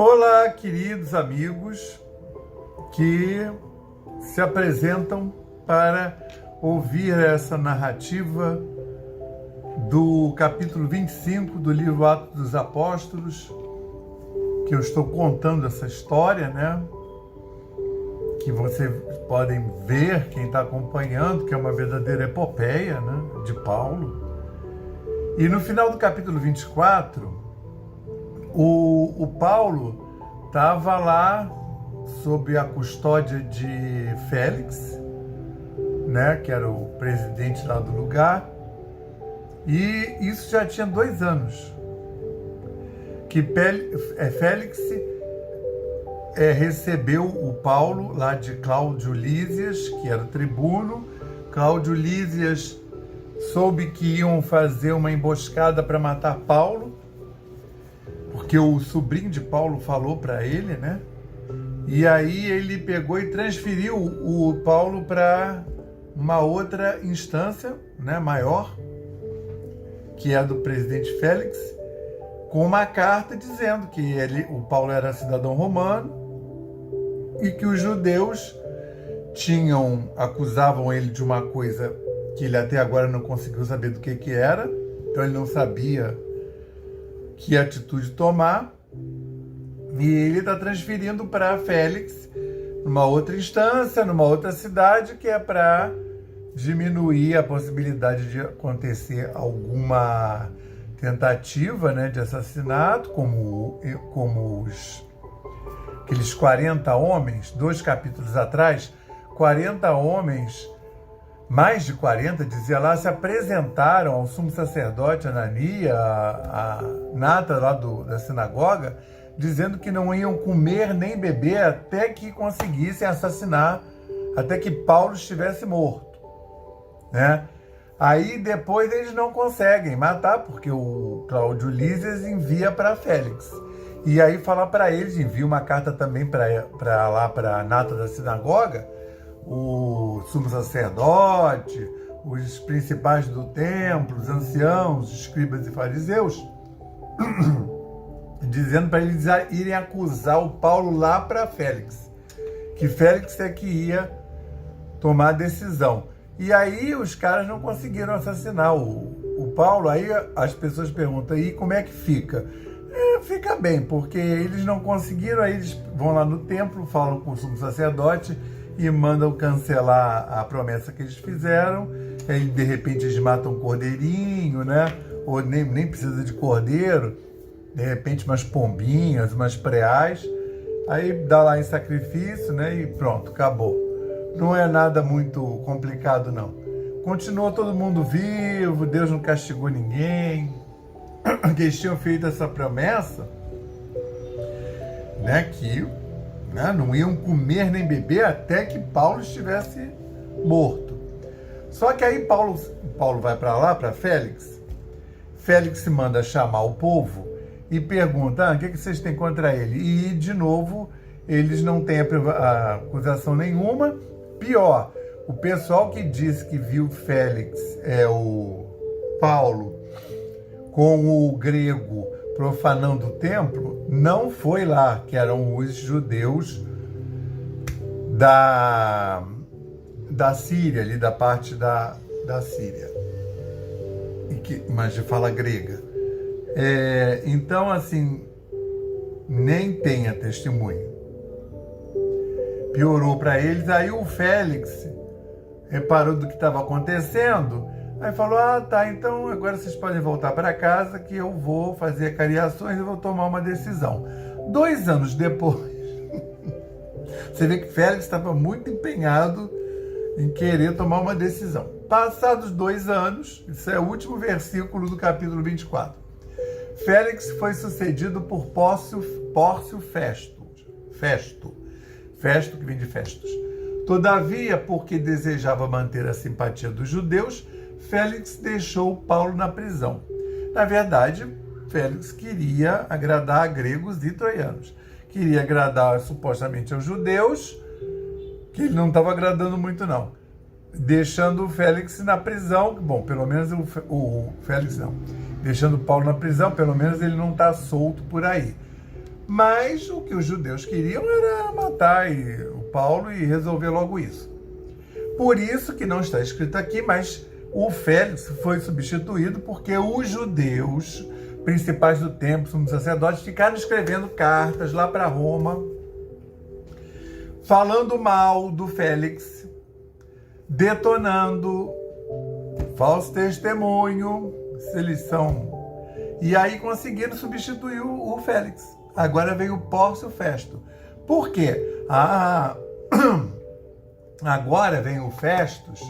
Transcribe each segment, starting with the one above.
Olá, queridos amigos que se apresentam para ouvir essa narrativa do capítulo 25 do livro Atos dos Apóstolos, que eu estou contando essa história, né? Que vocês podem ver, quem está acompanhando, que é uma verdadeira epopeia, né? De Paulo. E no final do capítulo 24, o Paulo estava lá sob a custódia de Félix, né, que era o presidente lá do lugar, e isso já tinha 2 anos, que Félix recebeu o Paulo lá de Cláudio Lísias, que era o tribuno. Cláudio Lísias soube que iam fazer uma emboscada para matar Paulo, porque o sobrinho de Paulo falou para ele, né? E aí ele pegou e transferiu o Paulo para uma outra instância, né, maior, que é a do presidente Félix, com uma carta dizendo que o Paulo era cidadão romano e que os judeus acusavam ele de uma coisa que ele até agora não conseguiu saber do que era, então ele não sabia que atitude tomar, e ele está transferindo para Félix, numa outra instância, numa outra cidade, que é para diminuir a possibilidade de acontecer alguma tentativa, né, de assassinato, como aqueles 40 homens, 2 capítulos atrás, 40 homens, mais de 40, dizia lá, se apresentaram ao sumo sacerdote Anania, a nata lá da sinagoga, dizendo que não iam comer nem beber até que conseguissem assassinar, até que Paulo estivesse morto, né? Aí depois eles não conseguem matar, porque o Cláudio Lísias envia para Félix. E aí fala para eles, envia uma carta também para lá, para a nata da sinagoga, o sumo sacerdote, os principais do templo, os anciãos, os escribas e fariseus, dizendo para eles irem acusar o Paulo lá para Félix, que Félix é que ia tomar a decisão. E aí os caras não conseguiram assassinar o Paulo. Aí as pessoas perguntam, e como é que fica? Fica bem, porque eles não conseguiram, aí eles vão lá no templo, falam com o sumo sacerdote e mandam cancelar a promessa que eles fizeram. Aí de repente eles matam um cordeirinho, né? Ou nem precisa de cordeiro, de repente umas pombinhas, umas preais, aí dá lá em sacrifício, né? E pronto, acabou. Não é nada muito complicado, não. Continuou todo mundo vivo, Deus não castigou ninguém, que eles tinham feito essa promessa, né, que, né, não iam comer nem beber até que Paulo estivesse morto. Só que aí Paulo vai para lá, para Félix. Félix manda chamar o povo e pergunta, o que vocês têm contra ele? E, de novo, eles não têm a acusação nenhuma. Pior, o pessoal que disse que viu Félix, o Paulo, com o grego profanando o templo, não foi lá, que eram os judeus da Síria, ali da parte da Síria, mas de fala grega. Então, assim, nem tem a testemunha. Piorou para eles. Aí o Félix reparou do que estava acontecendo, aí falou, tá, então agora vocês podem voltar para casa que eu vou fazer cariações e vou tomar uma decisão. 2 anos depois, você vê que Félix estava muito empenhado em querer tomar uma decisão. Passados 2 anos, isso é o último versículo do capítulo 24, Félix foi sucedido por Pórcio Festo, que vem de Festus. Todavia, porque desejava manter a simpatia dos judeus, Félix deixou Paulo na prisão. Na verdade, Félix queria agradar a gregos e troianos. Queria agradar supostamente aos judeus, que ele não estava agradando muito, não. Deixando o Félix na prisão, bom, pelo menos o Félix não. Deixando Paulo na prisão, pelo menos ele não está solto por aí. Mas o que os judeus queriam era matar o Paulo e resolver logo isso. Por isso que não está escrito aqui, mas o Félix foi substituído porque os judeus, principais do templo, sumos sacerdotes, ficaram escrevendo cartas lá para Roma, falando mal do Félix, detonando falso testemunho, se eles são... E aí conseguiram substituir o Félix. Agora veio o Pórcio Festo. Por quê? Agora vem o Festus,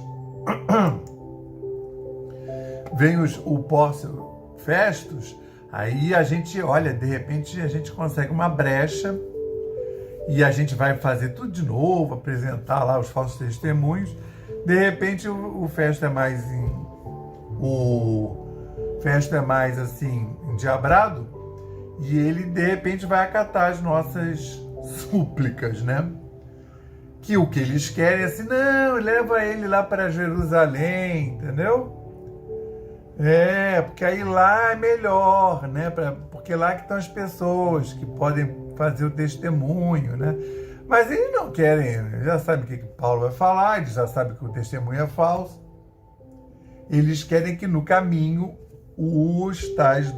vem o Pórcio Festus, aí a gente, olha, de repente a gente consegue uma brecha e a gente vai fazer tudo de novo, apresentar lá os falsos testemunhos. De repente o Festo é mais assim endiabrado e ele de repente vai acatar as nossas súplicas, né? Que o que eles querem é assim, não, leva ele lá para Jerusalém, entendeu? Porque aí lá é melhor, né? Porque lá que estão as pessoas que podem fazer o testemunho, né? Mas eles não querem, já sabem o que Paulo vai falar, eles já sabem que o testemunho é falso. Eles querem que no caminho os tais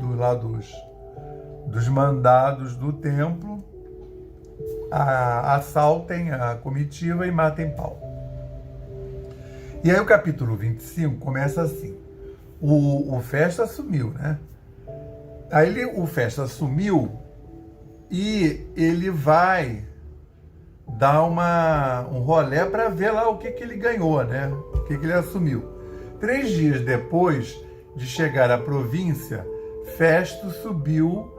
dos mandados do templo assaltem a comitiva e matem Paulo. E aí o capítulo 25 começa assim. O Festo assumiu, né? Aí o Festo assumiu e ele vai dar um rolé para ver lá o que ele ganhou, né? O que ele assumiu. 3 dias depois de chegar à província, Festo subiu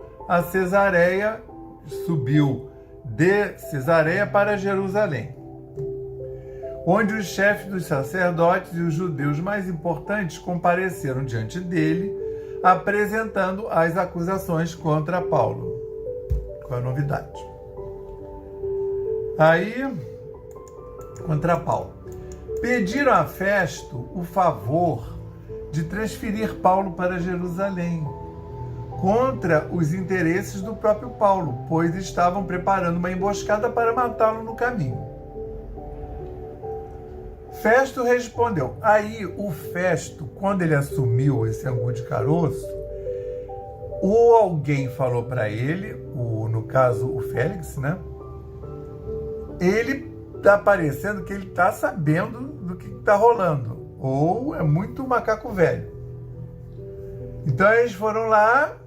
de Cesareia para Jerusalém, onde os chefes dos sacerdotes e os judeus mais importantes compareceram diante dele, apresentando as acusações contra Paulo. Qual a novidade? Aí, contra Paulo, pediram a Festo o favor de transferir Paulo para Jerusalém, contra os interesses do próprio Paulo, pois estavam preparando uma emboscada para matá-lo no caminho. Festo respondeu. Aí o Festo, quando ele assumiu esse angu de caroço, alguém falou para ele, no caso o Félix, né? Ele está parecendo que ele está sabendo do que está rolando, ou é muito macaco velho. Então eles foram lá.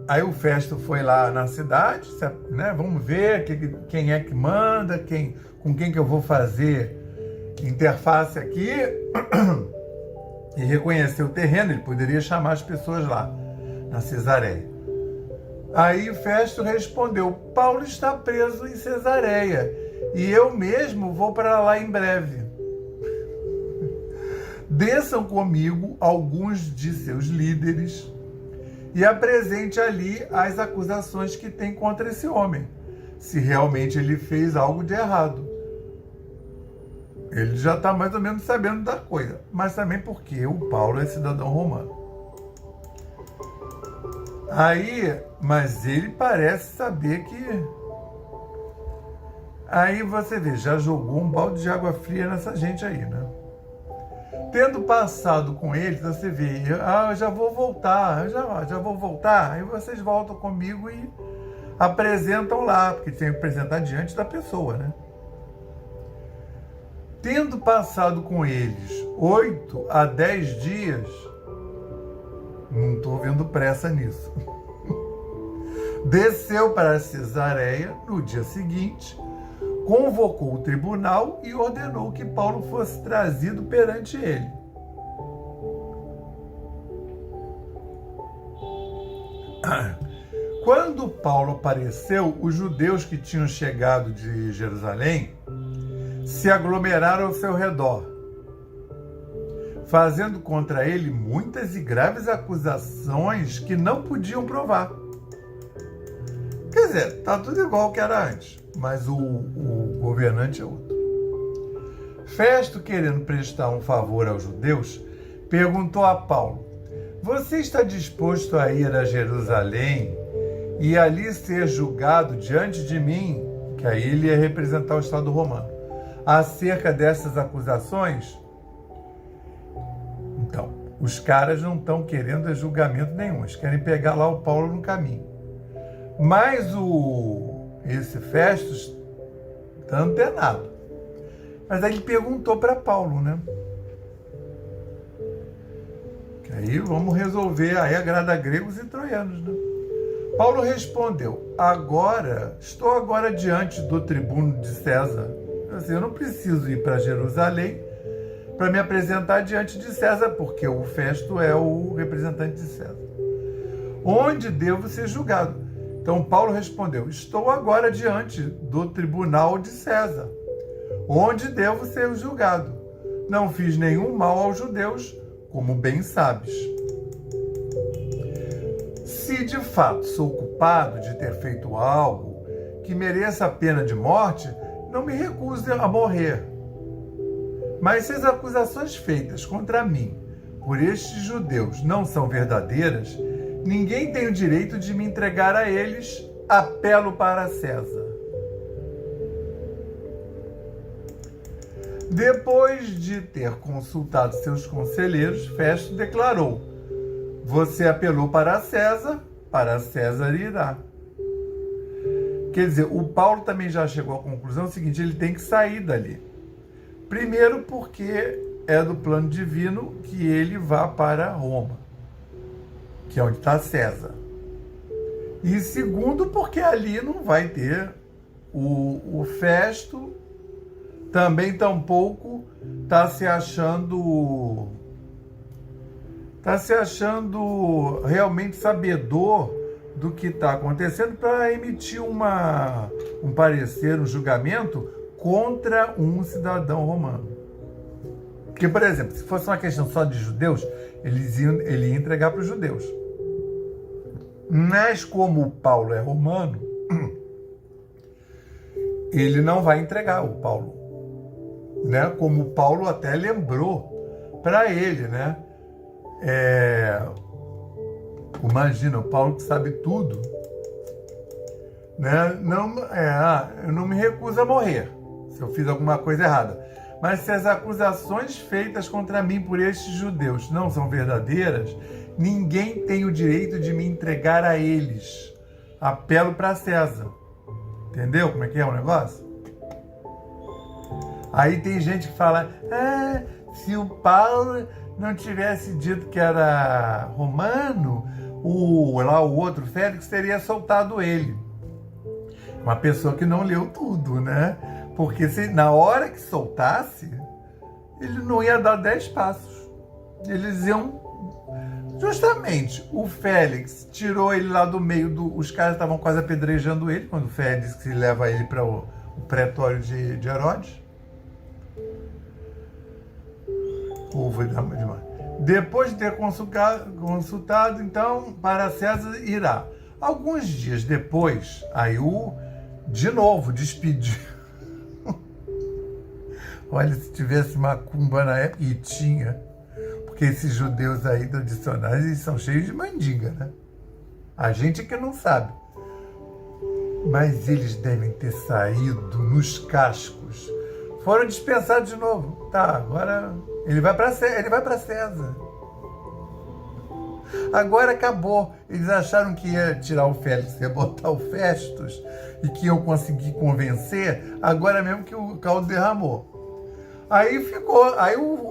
Aí o Festo foi lá na cidade, né? Vamos ver quem é que manda, com quem que eu vou fazer interface aqui, e reconhecer o terreno. Ele poderia chamar as pessoas lá na Cesareia. Aí o Festo respondeu: Paulo está preso em Cesareia e eu mesmo vou para lá em breve. Desçam comigo alguns de seus líderes e apresente ali as acusações que tem contra esse homem, se realmente ele fez algo de errado. Ele já está mais ou menos sabendo da coisa, mas também porque o Paulo é cidadão romano. Mas ele parece saber que... Aí você vê, já jogou um balde de água fria nessa gente aí, né? Tendo passado com eles, você vê, eu já vou voltar, já vou voltar. Aí vocês voltam comigo e apresentam lá, porque tem que apresentar diante da pessoa, né? Tendo passado com eles 8 a 10 dias, não estou vendo pressa nisso, desceu para Cesareia no dia seguinte, convocou o tribunal e ordenou que Paulo fosse trazido perante ele. Quando Paulo apareceu, os judeus que tinham chegado de Jerusalém se aglomeraram ao seu redor, fazendo contra ele muitas e graves acusações que não podiam provar. Quer dizer, está tudo igual ao que era antes, mas o governante é outro. Festo, querendo prestar um favor aos judeus, perguntou a Paulo: você está disposto a ir a Jerusalém e ali ser julgado diante de mim, que aí ele ia representar o Estado romano, acerca dessas acusações. Então, os caras não estão querendo julgamento nenhum, eles querem pegar lá o Paulo no caminho. Mas esse Festus está antenado. Mas aí ele perguntou para Paulo, né? Que aí vamos resolver, aí agrada gregos e troianos, né? Paulo respondeu: estou agora diante do tribuno de César. Assim, eu não preciso ir para Jerusalém para me apresentar diante de César, porque o Festo é o representante de César. Onde devo ser julgado? Então Paulo respondeu: estou agora diante do tribunal de César, onde devo ser julgado. Não fiz nenhum mal aos judeus, como bem sabes. Se de fato sou culpado de ter feito algo que mereça a pena de morte, não me recuso a morrer. Mas se as acusações feitas contra mim por estes judeus não são verdadeiras, ninguém tem o direito de me entregar a eles. Apelo para César. Depois de ter consultado seus conselheiros, Festo declarou: você apelou para César irá. Quer dizer, o Paulo também já chegou à conclusão seguinte: ele tem que sair dali. Primeiro porque é do plano divino que ele vá para Roma, que é onde está César. E segundo porque ali não vai ter o Festo, também tampouco está se achando realmente sabedor do que está acontecendo para emitir um parecer, um julgamento contra um cidadão romano. Porque, por exemplo, se fosse uma questão só de judeus, ele ia entregar para os judeus. Mas como o Paulo é romano, ele não vai entregar o Paulo, né? Como o Paulo até lembrou para ele, né? Imagina, o Paulo que sabe tudo, né? Eu não me recuso a morrer se eu fiz alguma coisa errada. Mas se as acusações feitas contra mim por estes judeus não são verdadeiras, ninguém tem o direito de me entregar a eles. Apelo para César. Entendeu como é que é o negócio? Aí tem gente que fala: se o Paulo não tivesse dito que era romano, o outro Félix teria soltado ele. Uma pessoa que não leu tudo, né? Porque na hora que soltasse, ele não ia dar 10 passos. Eles iam... Justamente, o Félix tirou ele lá do meio os caras estavam quase apedrejando ele, quando o Félix leva ele para o pretório de Herodes. Depois de ter consultado, então, para César irá. Alguns dias depois, aí de novo, despediu. Olha, se tivesse macumba na época, e tinha, porque esses judeus aí tradicionais, eles são cheios de mandinga, né? A gente que não sabe. Mas eles devem ter saído nos cascos. Foram dispensados de novo. Tá, agora ele vai para César. Agora acabou. Eles acharam que ia tirar o Félix, ia botar o Festus e que iam conseguir convencer. Agora mesmo que o caldo derramou. Aí ficou.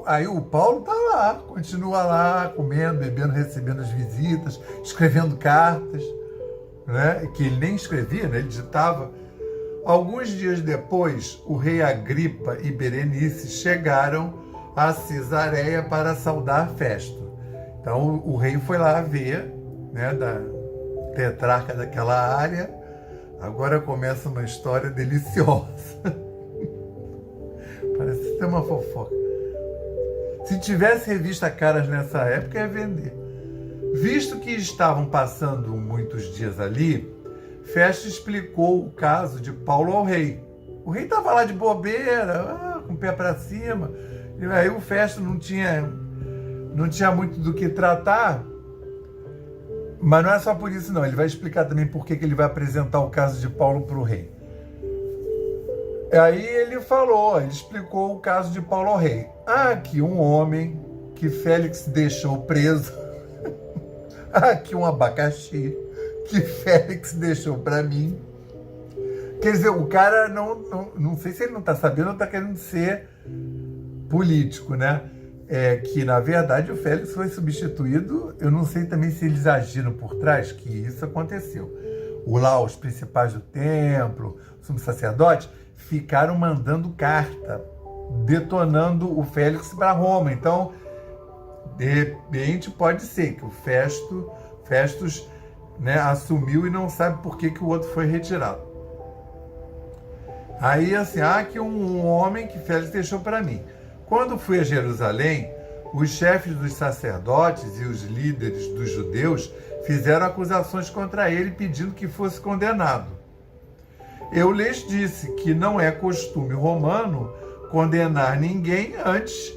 Aí o Paulo tá lá, continua lá, comendo, bebendo, recebendo as visitas, escrevendo cartas, né? Que ele nem escrevia, né? Ele digitava. Alguns dias depois, o rei Agripa e Berenice chegaram a Cesareia para saudar Festo. Então o rei foi lá ver, né, da tetrarca daquela área. Agora começa uma história deliciosa. Parece ter uma fofoca. Se tivesse revista Caras nessa época, ia vender. Visto que estavam passando muitos dias ali, Festo explicou o caso de Paulo ao rei. O rei estava lá de bobeira, com o pé para cima. E aí o Festo não tinha muito do que tratar, Mas não é só por isso, não. Ele vai explicar também por que ele vai apresentar o caso de Paulo para o rei. Aí ele explicou o caso de Paulo ao rei. Há aqui um homem que Félix deixou preso. Há aqui um abacaxi que Félix deixou para mim. Quer dizer, o cara não sei se ele não está sabendo ou está querendo ser político, né? Que, na verdade, o Félix foi substituído. Eu não sei também se eles agiram por trás, que isso aconteceu. Os principais do templo, o sumo sacerdote, ficaram mandando carta, detonando o Félix para Roma. Então, de repente, pode ser que o Festus, né, assumiu e não sabe por que o outro foi retirado. Aí, assim, há aqui um homem que Félix deixou para mim. Quando fui a Jerusalém, os chefes dos sacerdotes e os líderes dos judeus fizeram acusações contra ele, pedindo que fosse condenado. Eu lhes disse que não é costume romano condenar ninguém antes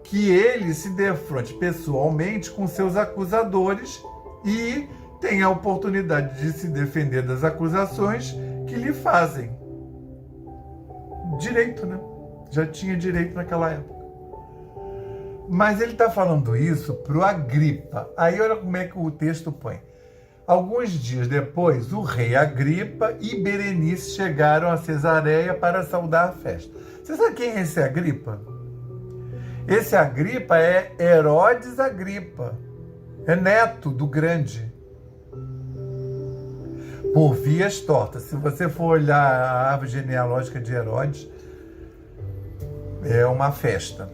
que ele se defronte pessoalmente com seus acusadores e tenha a oportunidade de se defender das acusações que lhe fazem. Direito, né? Já tinha direito naquela época. Mas ele está falando isso para o Agripa. Aí olha como é que o texto põe. Alguns dias depois, o rei Agripa e Berenice chegaram a Cesareia para saudar a festa. Você sabe quem é esse Agripa? Esse Agripa é Herodes Agripa. É neto do grande. Por vias tortas. Se você for olhar a árvore genealógica de Herodes, é uma festa.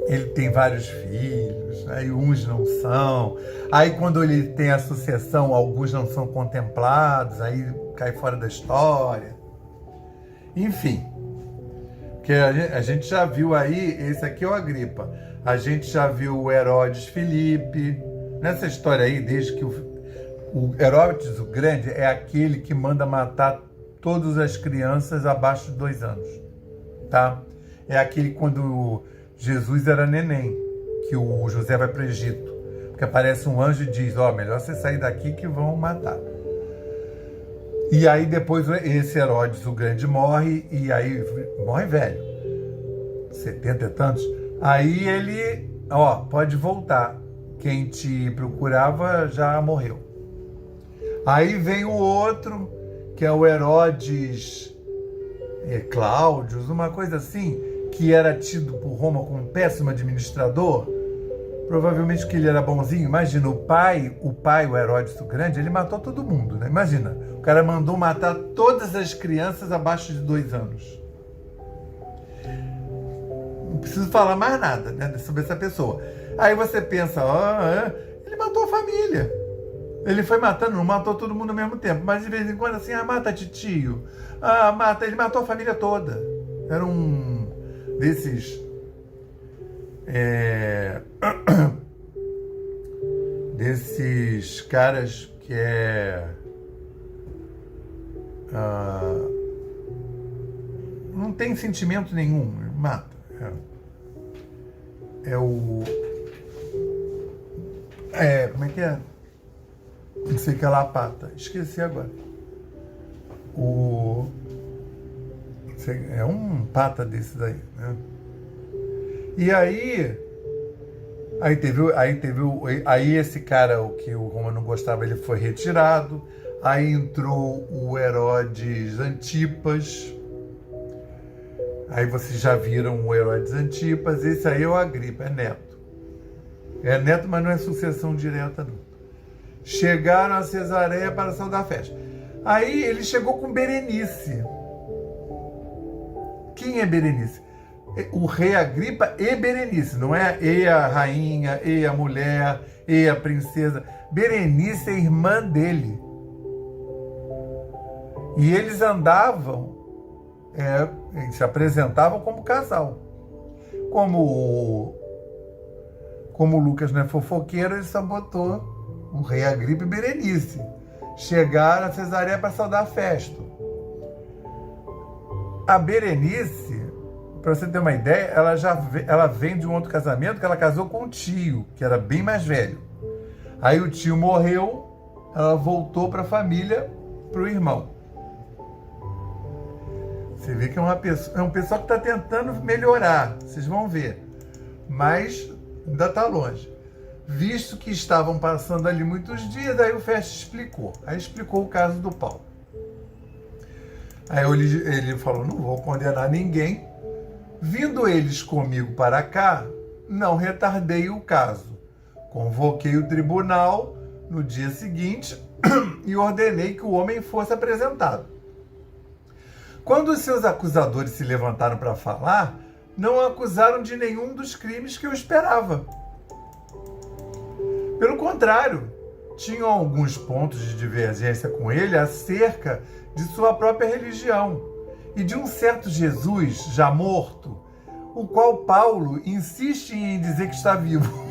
Ele tem vários filhos, aí uns não são. Aí quando ele tem a sucessão, alguns não são contemplados, aí cai fora da história. Enfim, que a gente já viu aí, esse aqui é o Agripa. A gente já viu o Herodes Filipe. Nessa história aí, desde que o Herodes o Grande é aquele que manda matar todas as crianças abaixo de 2 anos, tá? É aquele quando Jesus era neném, que o José vai para o Egito, porque aparece um anjo e diz, melhor você sair daqui que vão matar. E aí depois esse Herodes o Grande morre, e aí morre velho, 70 e tantos. Aí ele, pode voltar, quem te procurava já morreu. Aí vem o outro, que é o Herodes Cláudios, uma coisa assim, que era tido por Roma como um péssimo administrador. Provavelmente que ele era bonzinho. Imagina, o pai, o Herodes o Grande, ele matou todo mundo, né? Imagina, o cara mandou matar todas as crianças abaixo de 2 anos. Não preciso falar mais nada, né, sobre essa pessoa. Aí você pensa, ele matou a família. Ele foi matando, não matou todo mundo ao mesmo tempo, mas de vez em quando assim, mata titio, ele matou a família toda. Era um desses desses caras que não tem sentimento nenhum, mata. Como é que é? Não sei que é Lapata, esqueci agora. É um pata desses aí, né? E aí esse cara, o que o Roma não gostava, ele foi retirado. Aí entrou o Herodes Antipas. Aí vocês já viram o Herodes Antipas. Esse aí é o Agripa, é neto. É neto, mas não é sucessão direta, não. Chegaram a Cesareia para saudar a festa. Aí ele chegou com Berenice. Quem é Berenice? O rei Agripa e Berenice, não é e a rainha, e a mulher, e a princesa. Berenice é irmã dele. E eles andavam, se apresentavam como casal. Como o Lucas não é fofoqueiro, ele sabotou o rei Agripa e Berenice. Chegaram a Cesareia para saudar a festa. A Berenice, para você ter uma ideia, ela vem de um outro casamento que ela casou com um tio, que era bem mais velho. Aí o tio morreu, ela voltou para a família, para o irmão. Você vê que é um pessoal que está tentando melhorar, vocês vão ver, mas ainda está longe. Visto que estavam passando ali muitos dias, aí o Festo explicou. Aí explicou o caso do Paulo. Aí ele falou, não vou condenar ninguém. Vindo eles comigo para cá, não retardei o caso. Convoquei o tribunal no dia seguinte e ordenei que o homem fosse apresentado. Quando os seus acusadores se levantaram para falar, não o acusaram de nenhum dos crimes que eu esperava. Pelo contrário, tinham alguns pontos de divergência com ele acerca de sua própria religião e de um certo Jesus já morto, o qual Paulo insiste em dizer que está vivo.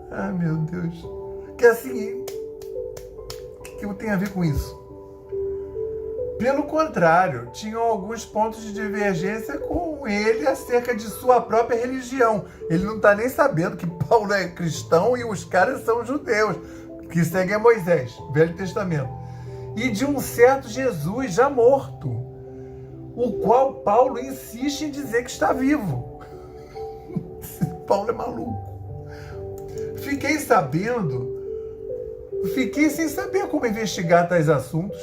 Ai, meu Deus. Que assim, o que tem a ver com isso? Pelo contrário, tinham alguns pontos de divergência com ele acerca de sua própria religião. Ele não está nem sabendo que Paulo é cristão e os caras são judeus, que seguem a Moisés, Velho Testamento. E de um certo Jesus já morto, o qual Paulo insiste em dizer que está vivo. Paulo é maluco. Fiquei sem saber como investigar tais assuntos.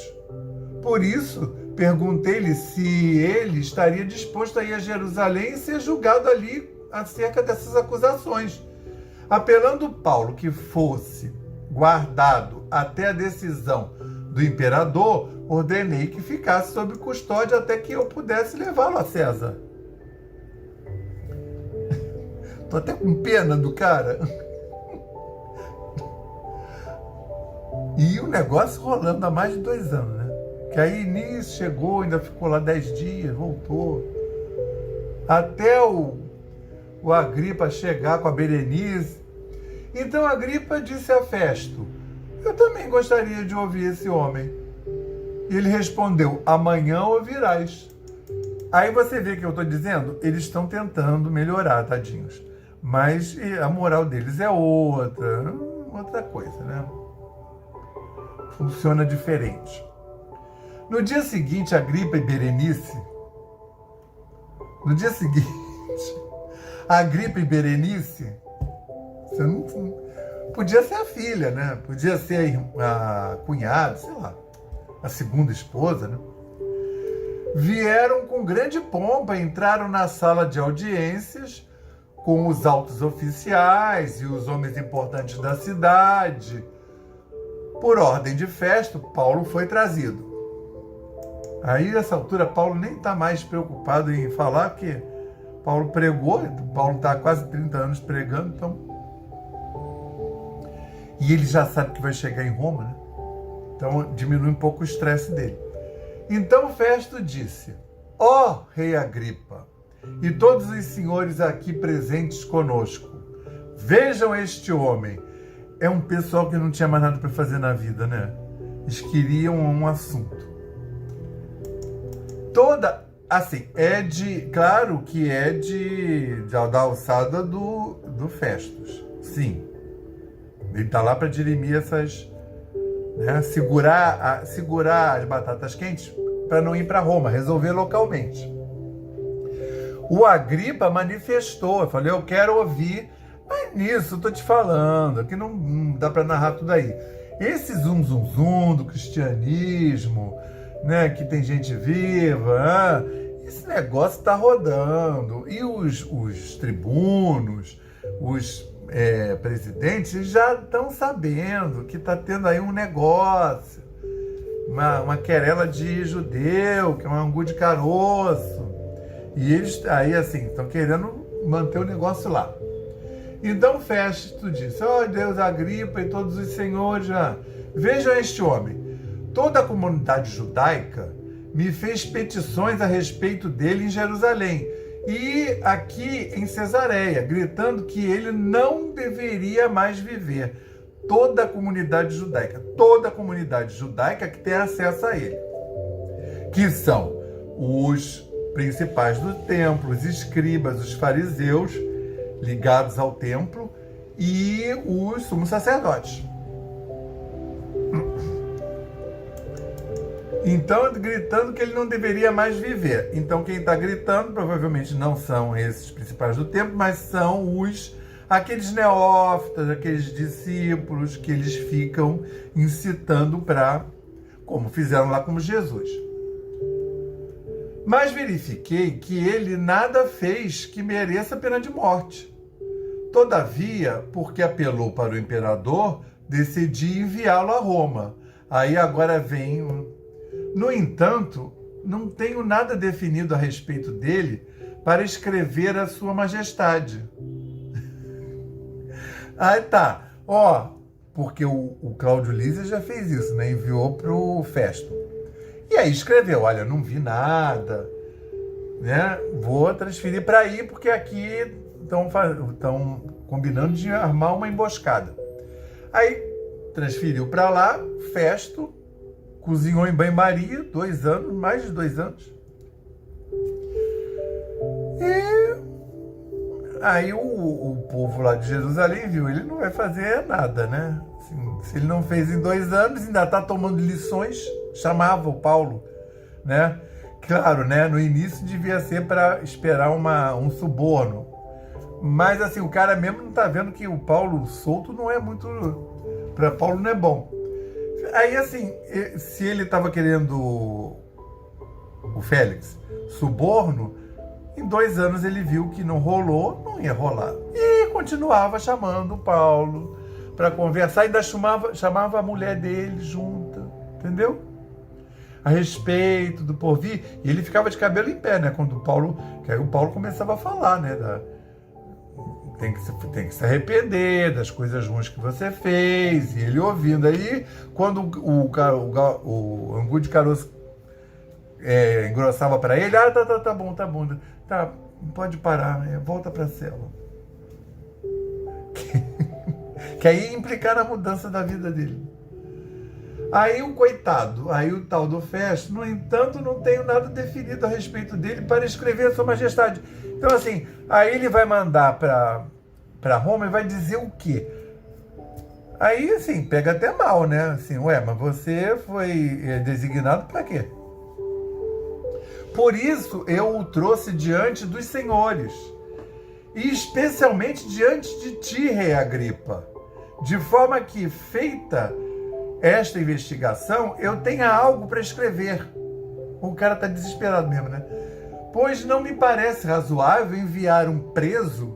Por isso, perguntei-lhe se ele estaria disposto a ir a Jerusalém e ser julgado ali acerca dessas acusações. Apelando Paulo que fosse guardado até a decisão do imperador, ordenei que ficasse sob custódia até que eu pudesse levá-lo a César. Tô até com pena do cara. E o negócio rolando há mais de 2 anos, né? Que aí nisso chegou, ainda ficou lá 10 dias, voltou. Até o Agripa chegar com a Berenice. Então Agripa disse a Festo, eu também gostaria de ouvir esse homem. E ele respondeu, amanhã ouvirás. Aí você vê que eu estou dizendo, eles estão tentando melhorar, tadinhos. Mas a moral deles é outra coisa, né? Funciona diferente. No dia seguinte, Agripa e Berenice... Você não, podia ser a filha, né? Podia ser a cunhada, sei lá, a segunda esposa, né? Vieram com grande pompa, entraram na sala de audiências com os altos oficiais e os homens importantes da cidade. Por ordem de Festo, Paulo foi trazido. Aí, nessa altura, Paulo nem está mais preocupado em falar, porque Paulo pregou, Paulo está há quase 30 anos pregando, então... E ele já sabe que vai chegar em Roma, né? Então, diminui um pouco o estresse dele. Então, Festo disse, ó rei Agripa, e todos os senhores aqui presentes conosco, vejam este homem. É um pessoal que não tinha mais nada para fazer na vida, né? Eles queriam um assunto. Claro que da alçada do Festus, sim. Ele está lá para dirimir essas, né, segurar as batatas quentes para não ir para Roma, resolver localmente. O Agripa manifestou, eu falei, eu quero ouvir, mas nisso eu tô te falando, aqui não dá para narrar tudo aí. Esse zum do cristianismo, né, que tem gente viva, esse negócio está rodando. E os tribunos, os presidentes já estão sabendo que está tendo aí um negócio, uma querela de judeu, que é um angu de caroço. E eles aí assim estão querendo manter o negócio lá. Então Festo disse, ó Deus, Agripa e todos os senhores, vejam este homem. Toda a comunidade judaica me fez petições a respeito dele em Jerusalém e aqui em Cesareia, gritando que ele não deveria mais viver. Toda a comunidade judaica que tem acesso a ele, que são os principais do templo, os escribas, os fariseus, ligados ao templo, e os sumos sacerdotes. Então, gritando que ele não deveria mais viver. Então, quem está gritando provavelmente não são esses principais do templo, mas são aqueles neófitas, aqueles discípulos que eles ficam incitando para, como fizeram lá com Jesus. Mas verifiquei que ele nada fez que mereça pena de morte. Todavia, porque apelou para o imperador, decidi enviá-lo a Roma. Aí agora vem... No entanto, não tenho nada definido a respeito dele para escrever a sua majestade. Aí tá, porque o Cláudio Lísias já fez isso, né? Enviou para o Festo. E aí escreveu, olha, não vi nada, né? Vou transferir para aí, porque aqui estão combinando de armar uma emboscada. Aí transferiu para lá, Festo, cozinhou em banho-maria, 2 anos, mais de 2 anos. E aí o povo lá de Jerusalém viu, ele não vai fazer nada, né? Assim, se ele não fez em 2 anos, ainda está tomando lições, chamava o Paulo, né? Claro, né? No início devia ser para esperar um suborno. Mas assim, o cara mesmo não está vendo que o Paulo solto não é muito... Para Paulo não é bom. Aí, assim, se ele estava querendo o Félix suborno, em 2 anos ele viu que não rolou, não ia rolar. E continuava chamando o Paulo para conversar, ainda chamava a mulher dele junta, entendeu? A respeito do porvir. E ele ficava de cabelo em pé, né? Quando que aí o Paulo começava a falar, né? Tem que se arrepender das coisas ruins que você fez. E ele ouvindo. Aí, quando o angu de caroço engrossava para ele, tá bom, tá, pode parar, volta para a cela. Que aí ia implicar na mudança da vida dele. Aí o coitado, aí o tal do Festo, no entanto, não tenho nada definido a respeito dele para escrever a sua majestade. Então, assim, aí ele vai mandar para Roma e vai dizer o quê? Aí, assim, pega até mal, né? Assim, mas você foi designado para quê? Por isso, eu o trouxe diante dos senhores, e especialmente diante de ti, rei Agripa, de forma que, feita esta investigação, eu tenha algo para escrever. O cara está desesperado mesmo, né? Pois não me parece razoável enviar um preso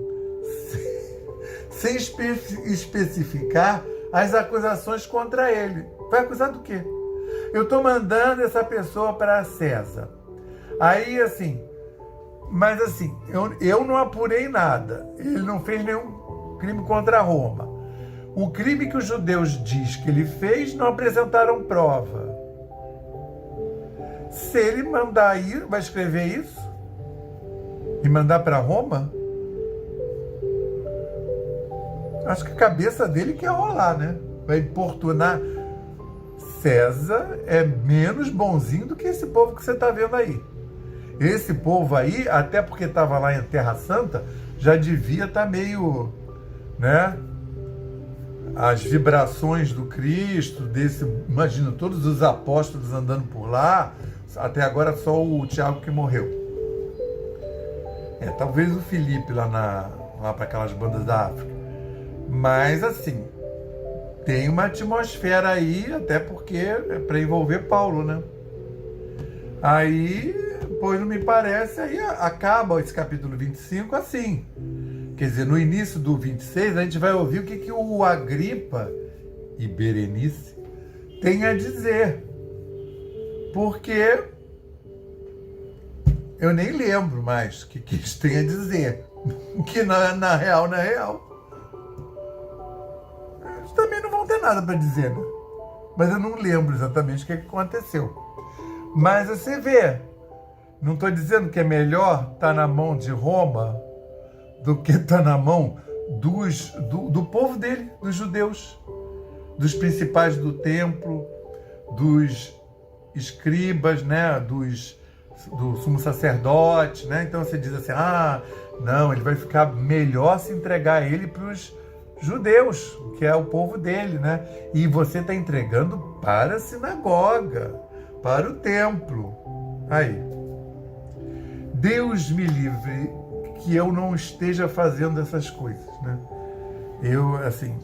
sem especificar as acusações contra ele. Vai acusar do quê? Eu estou mandando essa pessoa para César. Aí, assim, mas assim, eu não apurei nada. Ele não fez nenhum crime contra Roma. O crime que os judeus diz que ele fez, não apresentaram prova. Se ele mandar ir, vai escrever isso e mandar para Roma, acho que a cabeça dele quer rolar, né? Vai importunar. César é menos bonzinho do que esse povo que você está vendo aí. Esse povo aí, até porque estava lá em Terra Santa, já devia estar meio, né? As vibrações do Cristo, imagina, todos os apóstolos andando por lá, até agora só o Tiago que morreu. Talvez o Felipe lá para aquelas bandas da África. Mas, assim, tem uma atmosfera aí, até porque é para envolver Paulo, né? Aí, pois não me parece, aí acaba esse capítulo 25 assim. Quer dizer, no início do 26, a gente vai ouvir o que o Agripa e Berenice têm a dizer. Porque eu nem lembro mais o que eles têm a dizer. Que na real. Eles também não vão ter nada para dizer, né? Mas eu não lembro exatamente o que aconteceu. Mas você vê, não estou dizendo que é melhor estar na mão de Roma do que estar na mão do povo dele, dos judeus, dos principais do templo, dos escribas, né, dos do sumo sacerdote, né? Então você diz assim, não, ele vai ficar melhor se entregar ele para os judeus, que é o povo dele, né? E você está entregando para a sinagoga, para o templo. Aí, Deus me livre que eu não esteja fazendo essas coisas, né? Eu, assim,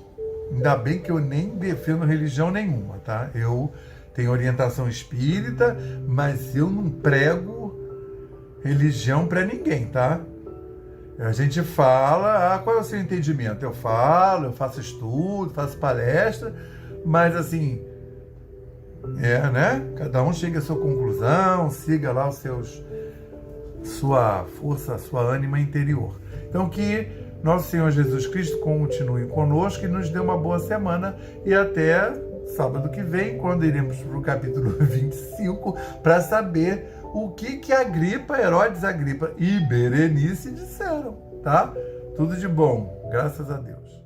ainda bem que eu nem defendo religião nenhuma, tá? Eu tenho orientação espírita, mas eu não prego religião para ninguém, tá? A gente fala, qual é o seu entendimento? Eu falo, eu faço estudo, faço palestra, mas assim, né? Cada um chega à sua conclusão, siga lá sua força, sua ânima interior. Então que nosso Senhor Jesus Cristo continue conosco e nos dê uma boa semana e até sábado que vem, quando iremos para o capítulo 25, para saber o que Agripa, Herodes Agripa e Berenice disseram, tá? Tudo de bom, graças a Deus.